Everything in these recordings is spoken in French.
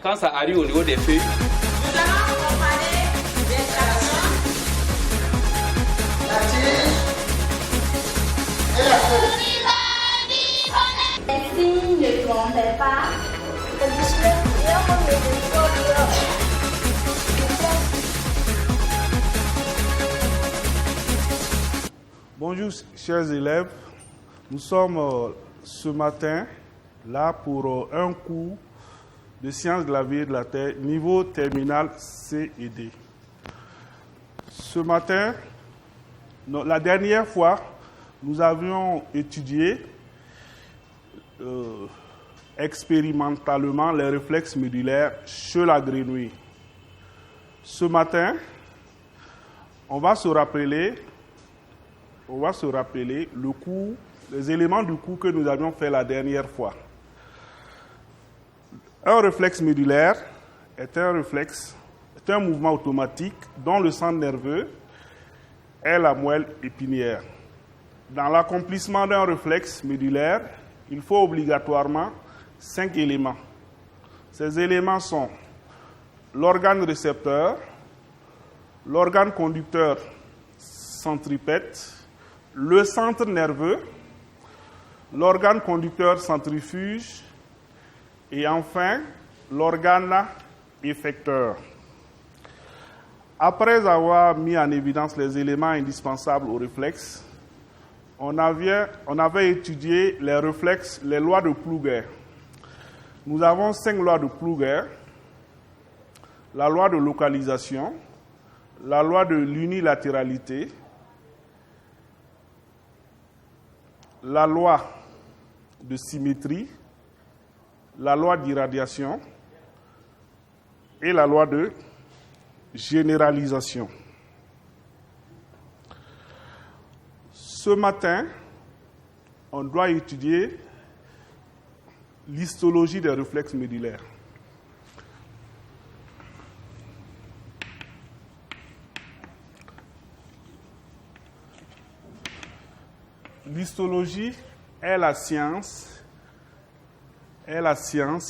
quand ça arrive au niveau des feuilles. Nous allons comparer l'installation, la tige et la feuille. Les filles ne trompeient pas. Bonjour chers élèves, nous sommes ce matin là pour un cours de sciences de la vie et de la terre, niveau terminal C et D. Ce matin, la dernière fois, nous avions étudié expérimentalement les réflexes médulaires chez la grenouille. Ce matin, on va se rappeler le cours, les éléments du cours que nous avions fait la dernière fois. Un réflexe médulaire est un mouvement automatique dont le centre nerveux est la moelle épinière. Dans l'accomplissement d'un réflexe médulaire, il faut obligatoirement 5 éléments. Ces éléments sont l'organe récepteur, l'organe conducteur centripète, le centre nerveux, l'organe conducteur centrifuge et enfin l'organe effecteur. Après avoir mis en évidence les éléments indispensables au réflexe, on avait étudié les réflexes, les lois de Plugger. Nous avons 5 lois de Plugger: la loi de localisation, la loi de l'unilatéralité, la loi de symétrie, la loi d'irradiation et la loi de généralisation. Ce matin, on doit étudier l'histologie des réflexes médulaires. L'histologie est la science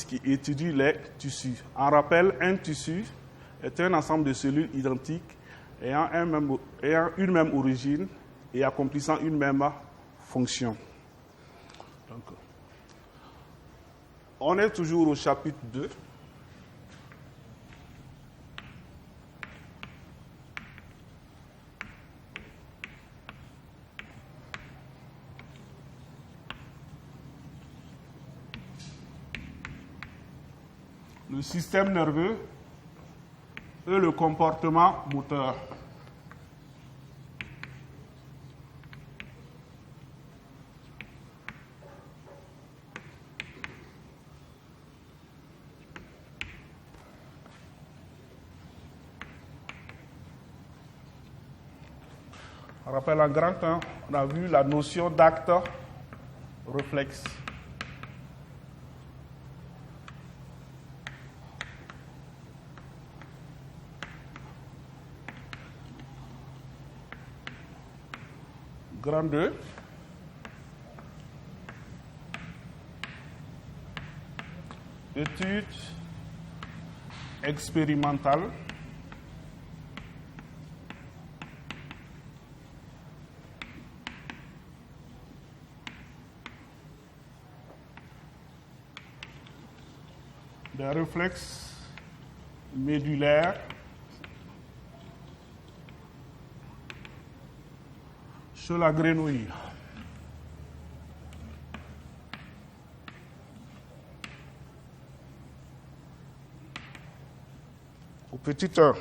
qui étudie les tissus. En rappel, un tissu est un ensemble de cellules identiques ayant une même origine et accomplissant une même fonction. Donc, on est toujours au chapitre 2. Le système nerveux et le comportement moteur. On rappelle en grand 1, on a vu la notion d'acte réflexe. Grand 2. Étude expérimentale. Des réflexes médulaires chez la grenouille. Au petit 1,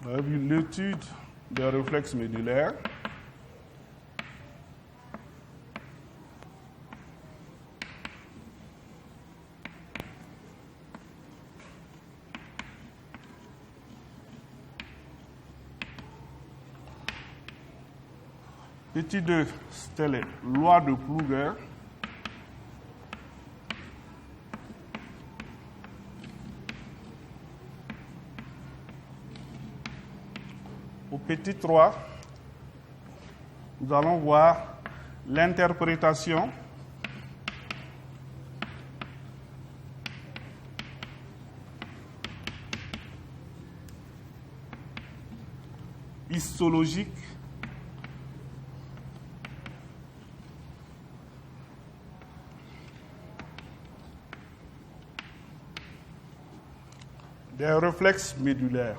on a vu l'étude des réflexes médulaires. Petit 2, c'était les lois de Plugger. Au petit 3, nous allons voir l'interprétation histologiques des réflexes médulaires.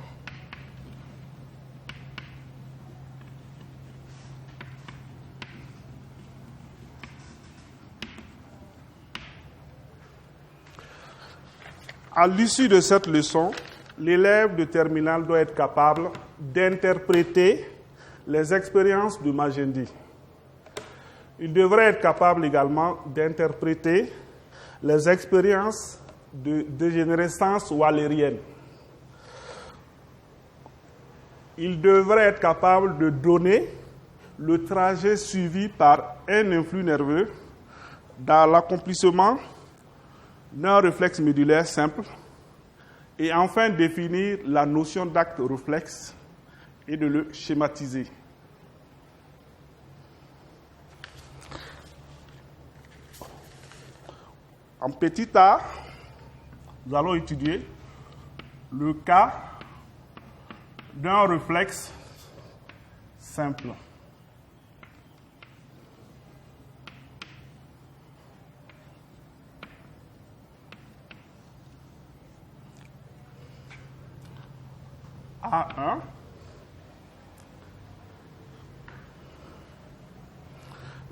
À l'issue de cette leçon, l'élève de terminale doit être capable d'interpréter les expériences de Magendie. Il devrait être capable également d'interpréter les expériences de dégénérescence wallérienne. Il devrait être capable de donner le trajet suivi par un influx nerveux dans l'accomplissement d'un réflexe médulaire simple et enfin définir la notion d'acte réflexe et de le schématiser. En petit a, nous allons étudier le cas d'un réflexe simple. A1.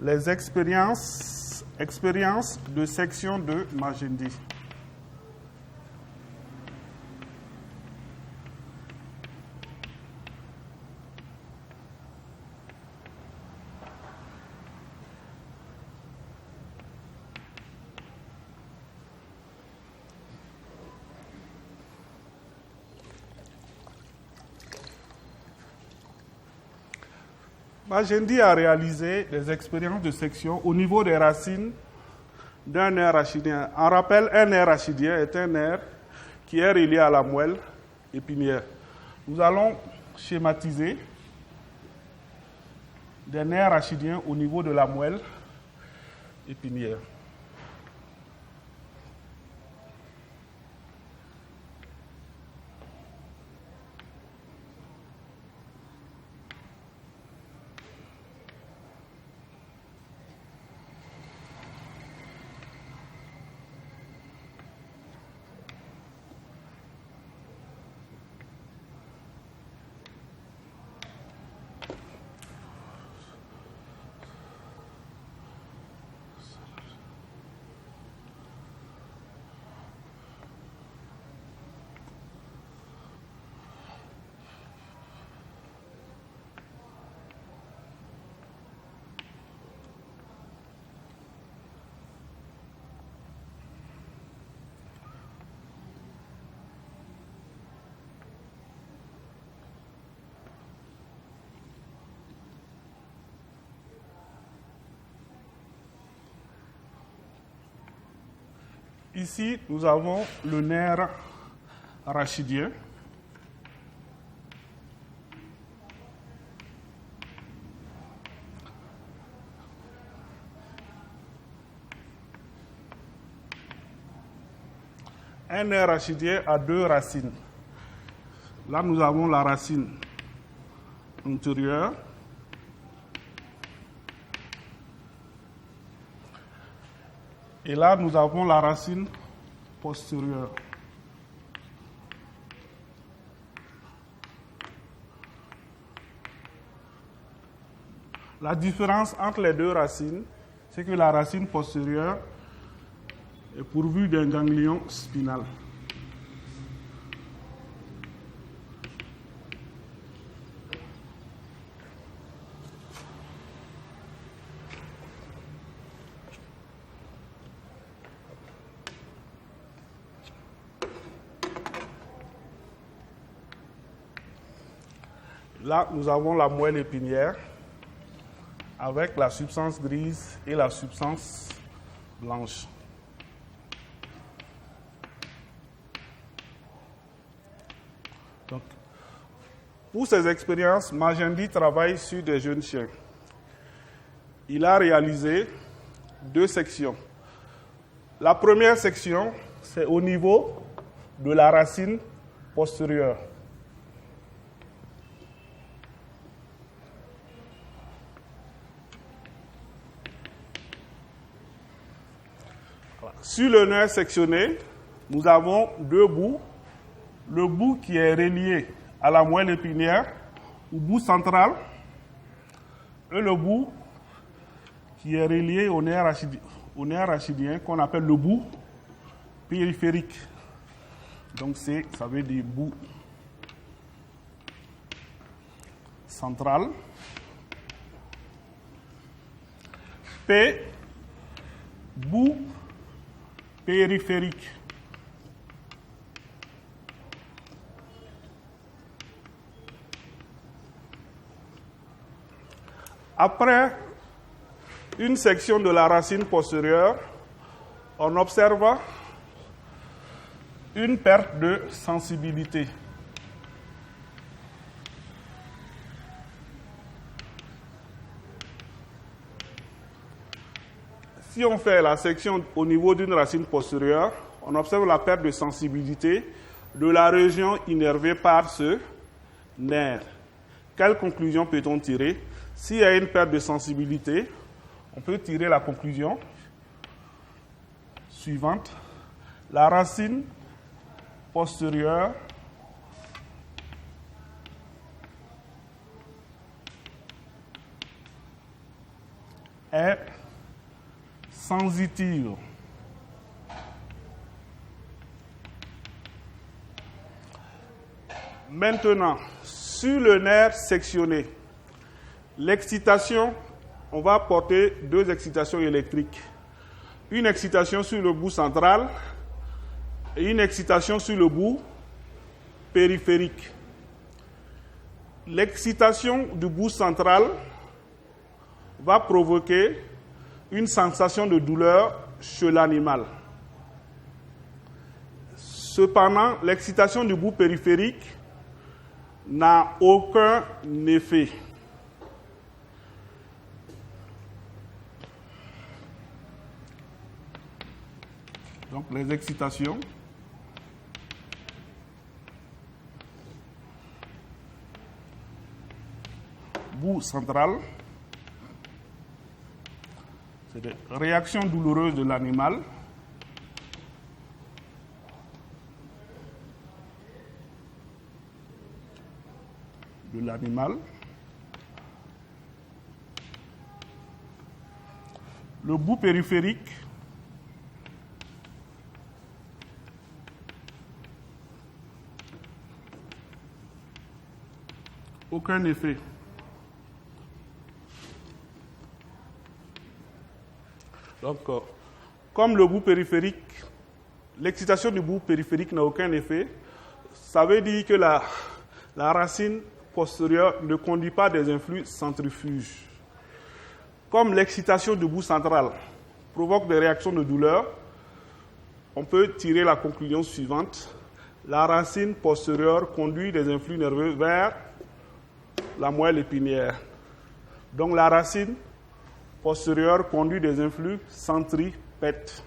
Les expériences de section de Magendie. Magendie a réalisé des expériences de section au niveau des racines d'un nerf rachidien. En rappel, un nerf rachidien est un nerf qui est relié à la moelle épinière. Nous allons schématiser des nerfs rachidiens au niveau de la moelle épinière. Ici, nous avons le nerf rachidien. Un nerf rachidien a deux racines. Là, nous avons la racine antérieure. Et là, nous avons la racine postérieure. La différence entre les deux racines, c'est que la racine postérieure est pourvue d'un ganglion spinal. Là, nous avons la moelle épinière avec la substance grise et la substance blanche. Donc, pour ces expériences, Magendie travaille sur des jeunes chiens. Il a réalisé deux sections. La première section, c'est au niveau de la racine postérieure. Sur le nerf sectionné, nous avons deux bouts. Le bout qui est relié à la moelle épinière, au bout central, et le bout qui est relié au nerf rachidien, qu'on appelle le bout périphérique. Donc ça veut dire bout central. P, bout périphérique. Après une section de la racine postérieure, on observe une perte de sensibilité. Si on fait la section au niveau d'une racine postérieure, on observe la perte de sensibilité de la région innervée par ce nerf. Quelle conclusion peut-on tirer? S'il y a une perte de sensibilité, on peut tirer la conclusion suivante. La racine postérieure est sensitive. Maintenant, sur le nerf sectionné, l'excitation, on va porter deux excitations électriques. Une excitation sur le bout central et une excitation sur le bout périphérique. L'excitation du bout central va provoquer une sensation de douleur chez l'animal. Cependant, l'excitation du bout périphérique n'a aucun effet. Donc les excitations bout central, c'est des réactions douloureuses de l'animal. Le bout périphérique aucun effet. Donc, comme le bout périphérique, l'excitation du bout périphérique n'a aucun effet, ça veut dire que la racine postérieure ne conduit pas des influx centrifuges. Comme l'excitation du bout central provoque des réactions de douleur, on peut tirer la conclusion suivante. La racine postérieure conduit des influx nerveux vers la moelle épinière. Donc la racine postérieure conduit des influx centripètes.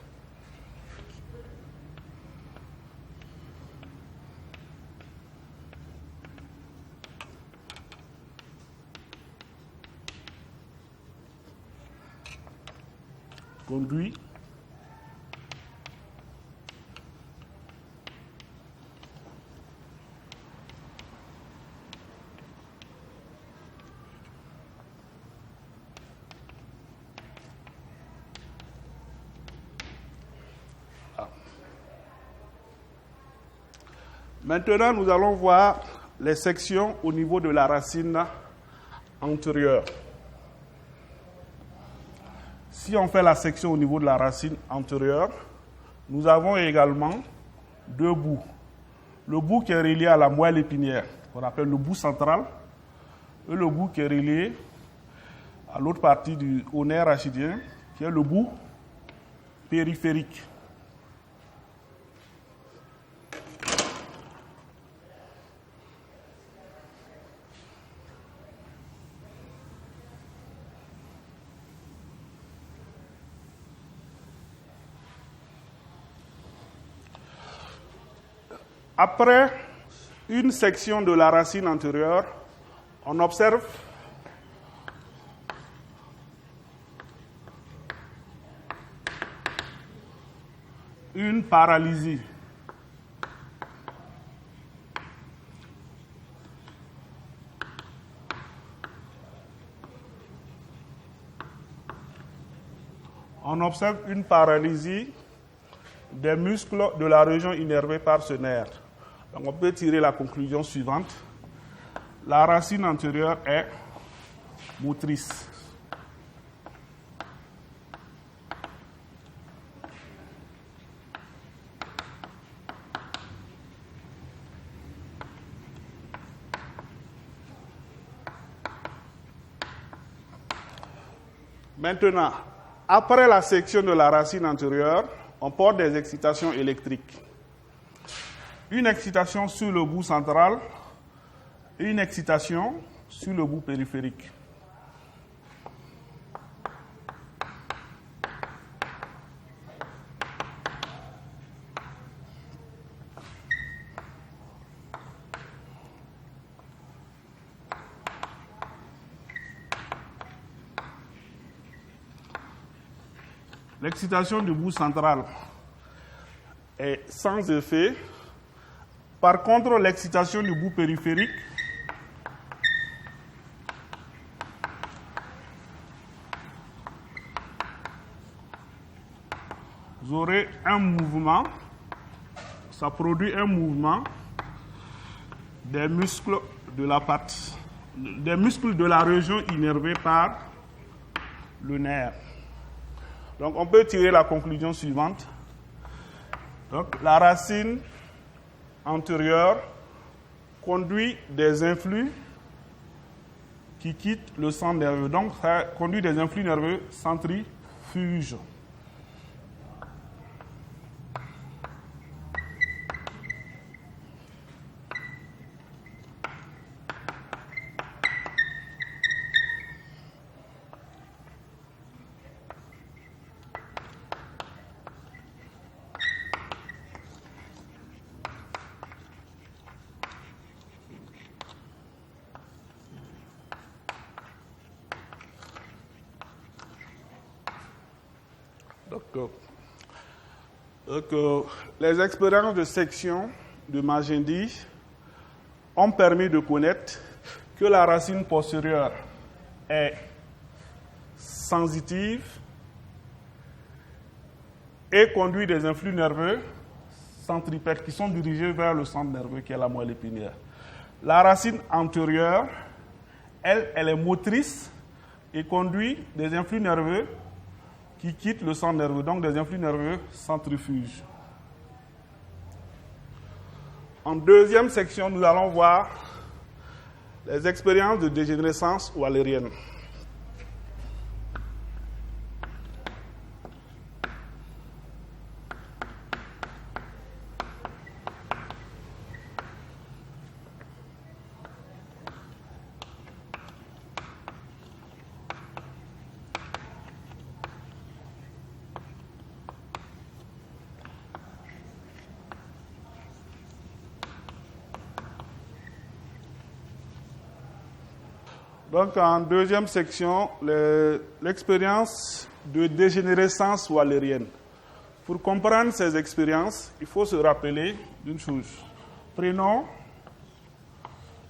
Conduit Maintenant, nous allons voir les sections au niveau de la racine antérieure. Si on fait la section au niveau de la racine antérieure, nous avons également deux bouts. Le bout qui est relié à la moelle épinière, qu'on appelle le bout central, et le bout qui est relié à l'autre partie au nerf rachidien, qui est le bout périphérique. Après une section de la racine antérieure, on observe une paralysie. On observe une paralysie des muscles de la région innervée par ce nerf. Donc on peut tirer la conclusion suivante. La racine antérieure est motrice. Maintenant, après la section de la racine antérieure, on porte des excitations électriques. Une excitation sur le bout central et une excitation sur le bout périphérique. L'excitation du bout central est sans effet. Par contre, l'excitation du bout périphérique vous aurez un mouvement, ça produit un mouvement des muscles de la patte, des muscles de la région innervée par le nerf. Donc on peut tirer la conclusion suivante. Donc, la racine antérieure conduit des influx qui quittent le centre nerveux. Donc ça conduit des influx nerveux centrifuges. Donc, les expériences de section de Magendie ont permis de connaître que la racine postérieure est sensitive et conduit des influx nerveux centripètes qui sont dirigés vers le centre nerveux qui est la moelle épinière. La racine antérieure, elle est motrice et conduit des influx nerveux qui quittent le centre nerveux, donc des influx nerveux centrifuges. En deuxième section, nous allons voir les expériences de dégénérescence wallérienne. Donc, en deuxième section, l'expérience de dégénérescence wallérienne. Pour comprendre ces expériences, il faut se rappeler d'une chose. Prenons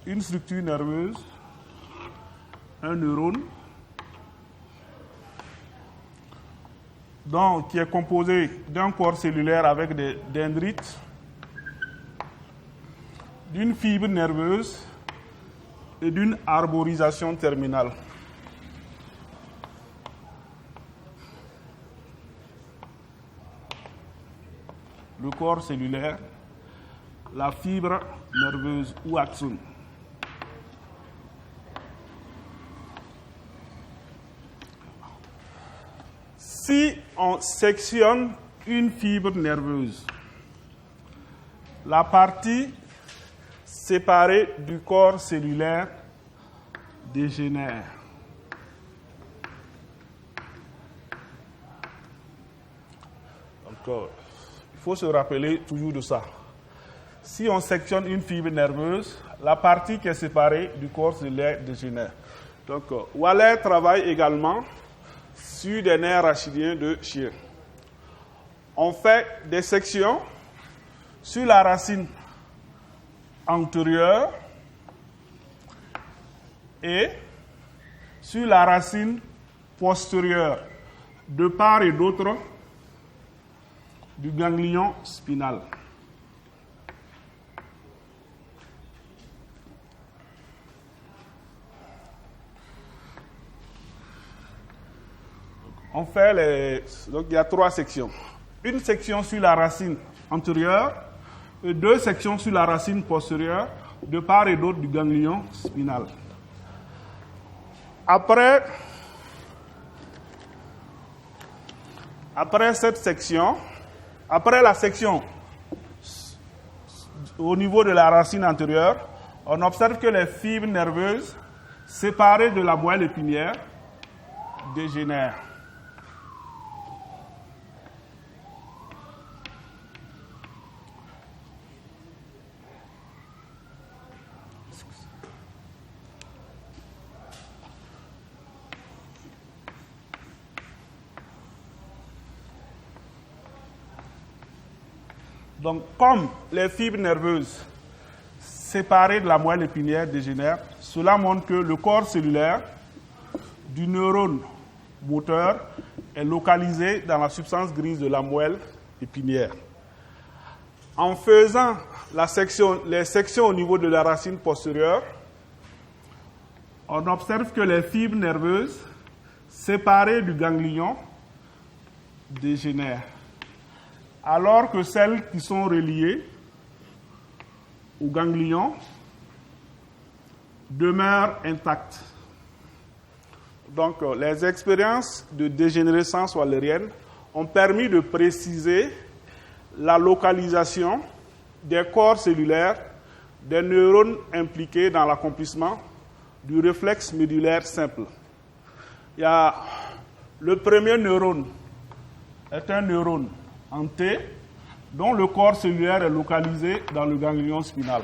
une structure nerveuse, un neurone, qui est composé d'un corps cellulaire avec des dendrites, d'une fibre nerveuse et d'une arborisation terminale. Le corps cellulaire, la fibre nerveuse ou axone. Si on sectionne une fibre nerveuse, la partie séparée du corps cellulaire dégénère. Donc, il faut se rappeler toujours de ça. Si on sectionne une fibre nerveuse, la partie qui est séparée du corps cellulaire dégénère. Donc, Waller travaille également sur des nerfs rachidiens de chien. on fait des sections sur la racine antérieure et sur la racine postérieure, de part et d'autre du ganglion spinal. On fait donc il y a 3 sections. Une section sur la racine antérieure et 2 sections sur la racine postérieure, de part et d'autre du ganglion spinal. Après cette section, après la section au niveau de la racine antérieure, on observe que les fibres nerveuses séparées de la moelle épinière dégénèrent. Donc, comme les fibres nerveuses séparées de la moelle épinière dégénèrent, cela montre que le corps cellulaire du neurone moteur est localisé dans la substance grise de la moelle épinière. En faisant les sections au niveau de la racine postérieure, on observe que les fibres nerveuses séparées du ganglion dégénèrent, alors que celles qui sont reliées au ganglion demeurent intactes. Donc, les expériences de dégénérescence wallérienne ont permis de préciser la localisation des corps cellulaires des neurones impliqués dans l'accomplissement du réflexe médullaire simple. Il y a le premier neurone est un neurone en T, dont le corps cellulaire est localisé dans le ganglion spinal.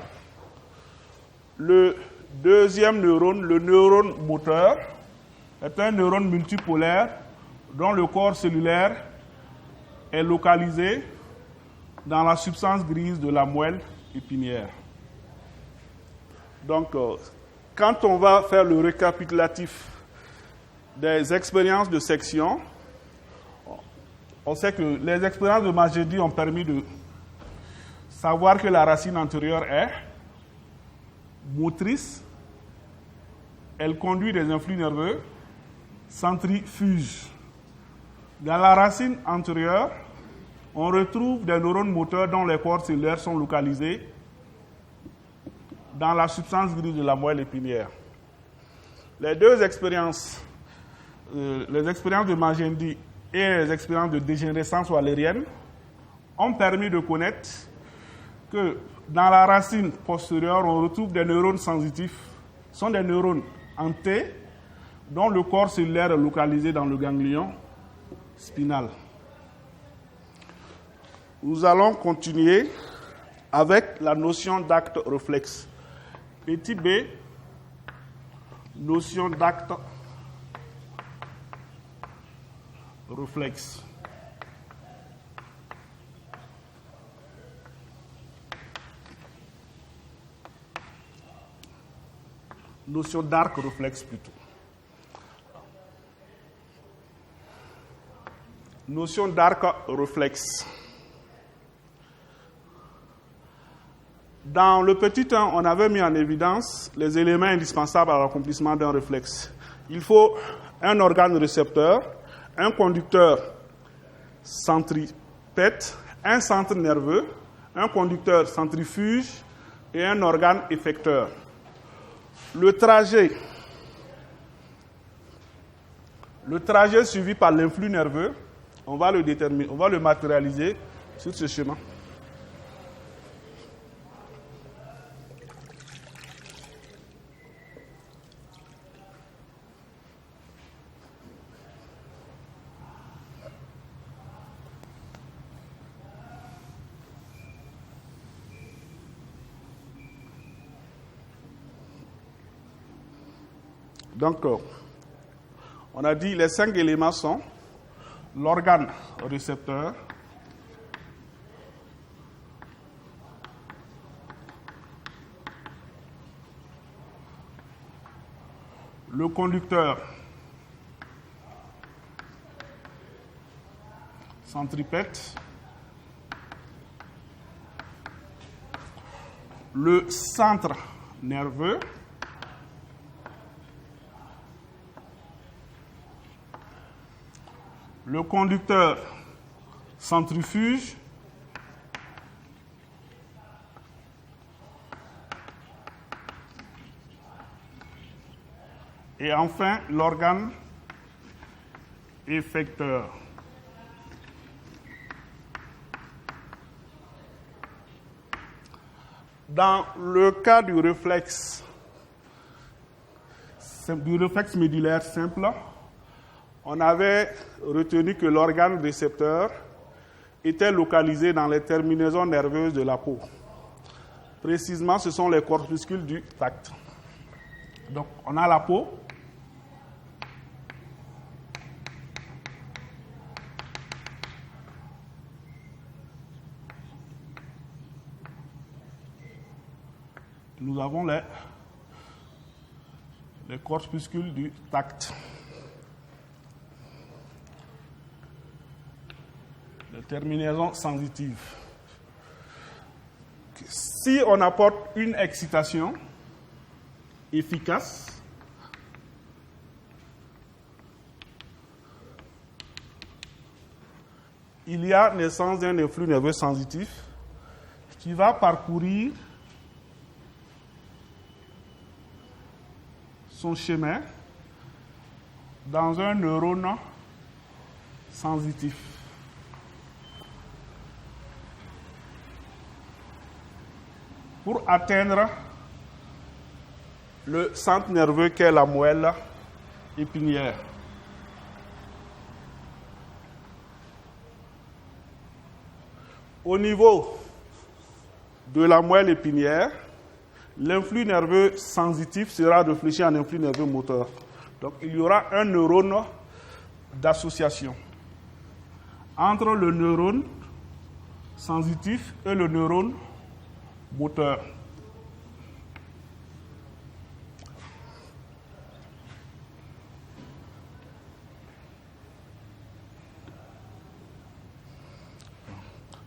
Le deuxième neurone, le neurone moteur, est un neurone multipolaire dont le corps cellulaire est localisé dans la substance grise de la moelle épinière. Donc, quand on va faire le récapitulatif des expériences de section, on sait que les expériences de Majedi ont permis de savoir que la racine antérieure est motrice, elle conduit des influx nerveux, centrifuge. Dans la racine antérieure, on retrouve des neurones moteurs dont les corps cellulaires sont localisés dans la substance grise de la moelle épinière. Les deux expériences, les expériences de Magendie et les expériences de dégénérescence wallérienne ont permis de connaître que dans la racine postérieure, on retrouve des neurones sensitifs. Ce sont des neurones en T dont le corps cellulaire est localisé dans le ganglion spinal. Nous allons continuer avec la notion d'acte réflexe. Petit b, notion d'acte réflexe. Notion d'arc réflexe plutôt. Notion d'arc réflexe. Dans le petit 1, on avait mis en évidence les éléments indispensables à l'accomplissement d'un réflexe. Il faut un organe récepteur, un conducteur centripète, un centre nerveux, un conducteur centrifuge et un organe effecteur. Le trajet suivi par l'influx nerveux, on va le déterminer, on va le matérialiser sur ce schéma. Donc, on a dit les 5 éléments sont l'organe récepteur, le conducteur centripète, le centre nerveux, le conducteur centrifuge, et enfin l'organe effecteur. Dans le cas du réflexe médulaire simple, on avait retenu que l'organe récepteur était localisé dans les terminaisons nerveuses de la peau. Précisément, ce sont les corpuscules du tact. Donc, on a la peau. Nous avons les corpuscules du tact. Les terminaisons sensitives. Si on apporte une excitation efficace, il y a naissance d'un influx nerveux sensitif qui va parcourir son chemin dans un neurone sensitif. Pour atteindre le centre nerveux qu'est la moelle épinière. Au niveau de la moelle épinière, l'influx nerveux sensitif sera réfléchi en influx nerveux moteur. Donc, il y aura un neurone d'association entre le neurone sensitif et le neurone moteur.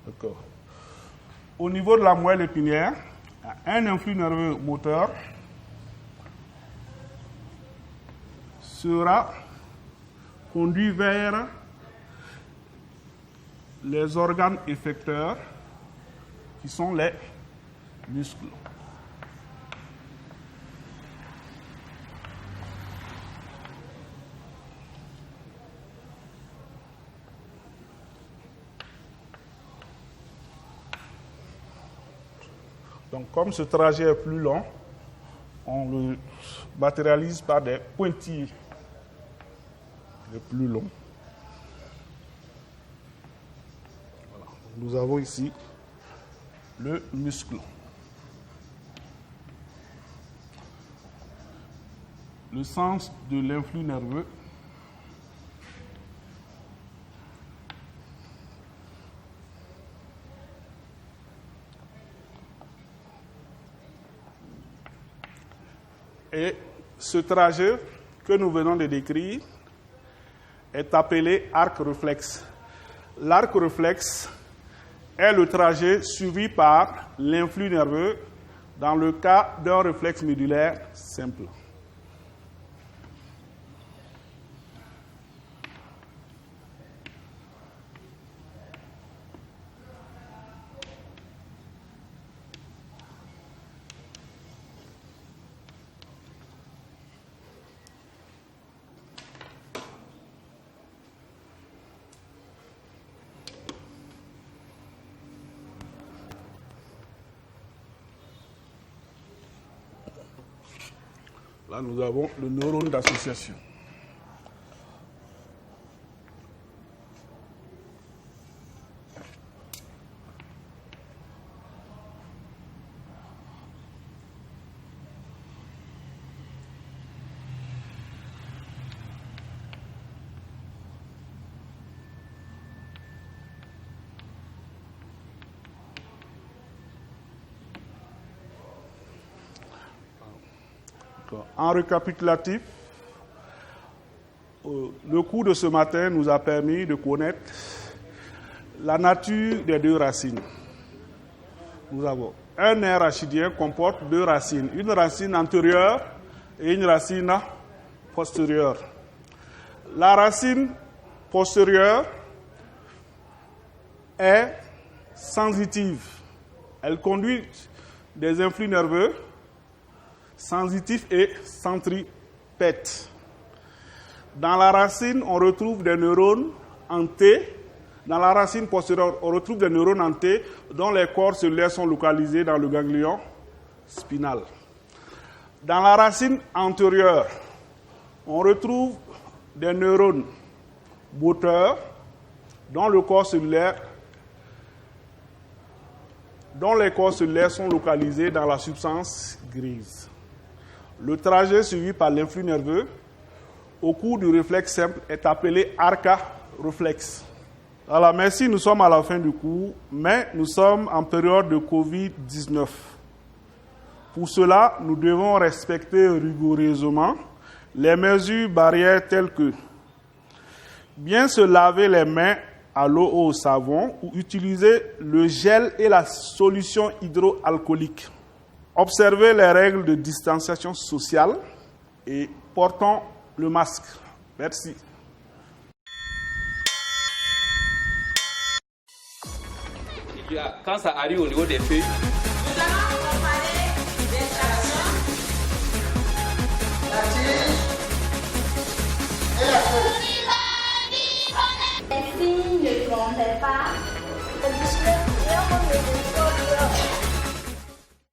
D'accord. Au niveau de la moelle épinière, un influx nerveux moteur sera conduit vers les organes effecteurs qui sont les muscles. Donc, comme ce trajet est plus long, on le matérialise par des pointillés les plus longs. Voilà. Nous avons ici le muscle. Le sens de l'influx nerveux et ce trajet que nous venons de décrire est appelé arc réflexe. L'arc réflexe est le trajet suivi par l'influx nerveux dans le cas d'un réflexe médulaire simple. Là, nous avons le neurone d'association. En récapitulatif, cours de ce matin nous a permis de connaître la nature des deux racines. Nous avons un nerf rachidien comporte deux racines, une racine antérieure et une racine postérieure. La racine postérieure est sensitive. Elle conduit des influx nerveux sensitifs et centripètes. Dans la racine, on retrouve des neurones en T. Dans la racine postérieure, on retrouve des neurones en T dont les corps cellulaires sont localisés dans le ganglion spinal. Dans la racine antérieure, on retrouve des neurones moteurs dont les corps cellulaires sont localisés dans la substance grise. Le trajet suivi par l'influx nerveux au cours du réflexe simple est appelé arca-réflexe. Alors merci, nous sommes à la fin du cours, mais nous sommes en période de Covid-19. Pour cela, nous devons respecter rigoureusement les mesures barrières telles que bien se laver les mains à l'eau ou au savon ou utiliser le gel et la solution hydroalcoolique. Observer les règles de distanciation sociale et portons le masque. Merci. Quand ça arrive au niveau des feuilles, Nous allons comparer l'installation, La tige et la feuille. Les signes ne trompent pas.